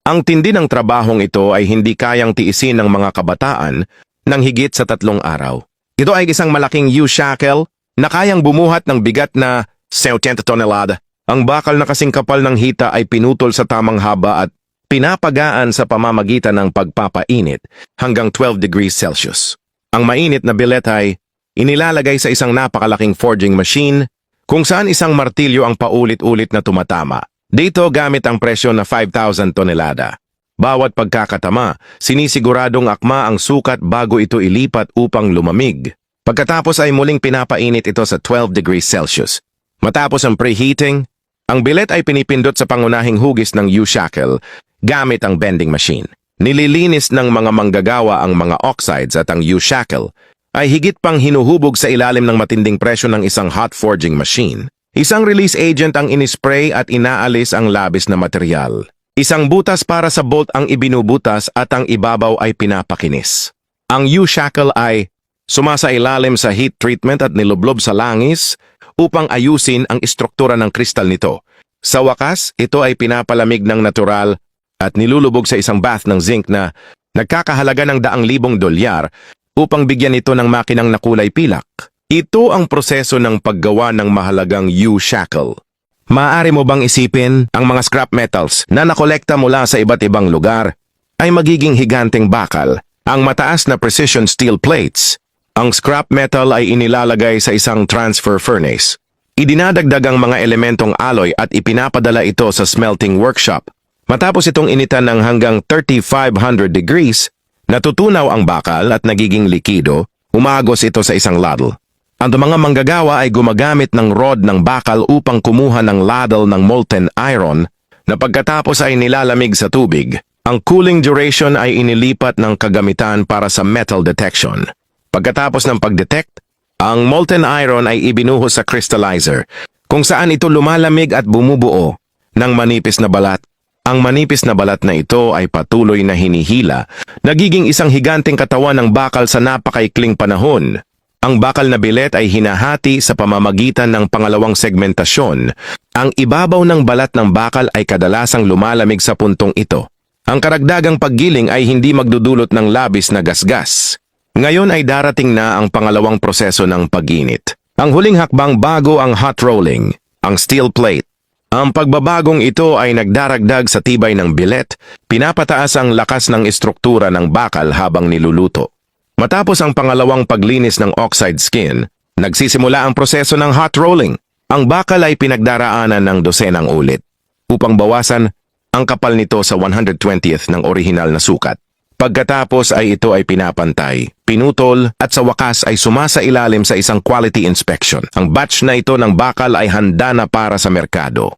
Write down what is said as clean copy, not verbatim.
Ang tindi ng trabahong ito ay hindi kayang tiisin ng mga kabataan ng higit sa 3 araw. Ito ay isang malaking U-shackle na kayang bumuhat ng bigat na 70 tonelada. Ang bakal na kasing kapal ng hita ay pinutol sa tamang haba at pinapagaan sa pamamagitan ng pagpapainit hanggang 12 degrees Celsius. Ang mainit na bilet ay inilalagay sa isang napakalaking forging machine kung saan isang martilyo ang paulit-ulit na tumatama. Dito gamit ang presyo na 5,000 tonelada. Bawat pagkakatama, sinisiguradong akma ang sukat bago ito ilipat upang lumamig. Pagkatapos ay muling pinapainit ito sa 12 degrees Celsius. Matapos ang preheating, ang bilet ay pinipindot sa pangunahing hugis ng U-shackle gamit ang bending machine. Nililinis ng mga manggagawa ang mga oxides at ang U-shackle ay higit pang hinuhubog sa ilalim ng matinding presyo ng isang hot forging machine. Isang release agent ang inispray at inaalis ang labis na material. Isang butas para sa bolt ang ibinubutas at ang ibabaw ay pinapakinis. Ang U-shackle ay sumasailalim sa heat treatment at nilublob sa langis upang ayusin ang istruktura ng kristal nito. Sa wakas, ito ay pinapalamig ng natural at nilulubog sa isang bath ng zinc na nagkakahalaga ng $100,000 upang bigyan ito ng makinang na kulay pilak. Ito ang proseso ng paggawa ng mahalagang U-shackle. Maaari mo bang isipin ang mga scrap metals na nakolekta mula sa iba't ibang lugar ay magiging higanteng bakal, ang mataas na precision steel plates. Ang scrap metal ay inilalagay sa isang transfer furnace. Idinadagdag ang mga elementong alloy at ipinapadala ito sa smelting workshop. Matapos itong initan ng hanggang 3,500 degrees, natutunaw ang bakal at nagiging likido, umagos ito sa isang ladle. Ang mga manggagawa ay gumagamit ng rod ng bakal upang kumuha ng ladle ng molten iron na pagkatapos ay nilalamig sa tubig. Ang cooling duration ay inilipat ng kagamitan para sa metal detection. Pagkatapos ng pag-detect, ang molten iron ay ibinuhos sa crystallizer, kung saan ito lumalamig at bumubuo ng manipis na balat. Ang manipis na balat na ito ay patuloy na hinihila, nagiging isang higanteng katawan ng bakal sa napakaikling panahon. Ang bakal na bilet ay hinahati sa pamamagitan ng pangalawang segmentasyon. Ang ibabaw ng balat ng bakal ay kadalasang lumalamig sa puntong ito. Ang karagdagang paggiling ay hindi magdudulot ng labis na gasgas. Ngayon ay darating na ang pangalawang proseso ng pag-init. Ang huling hakbang bago ang hot rolling, ang steel plate. Ang pagbabagong ito ay nagdaragdag sa tibay ng bilet, pinapataas ang lakas ng istruktura ng bakal habang niluluto. Matapos ang pangalawang paglinis ng oxide skin, nagsisimula ang proseso ng hot rolling. Ang bakal ay pinagdaraanan ng dosenang ulit upang bawasan ang kapal nito sa 120th ng orihinal na sukat. Pagkatapos ay ito ay pinapantay, pinutol at sa wakas ay sumasailalim sa isang quality inspection. Ang batch na ito ng bakal ay handa na para sa merkado.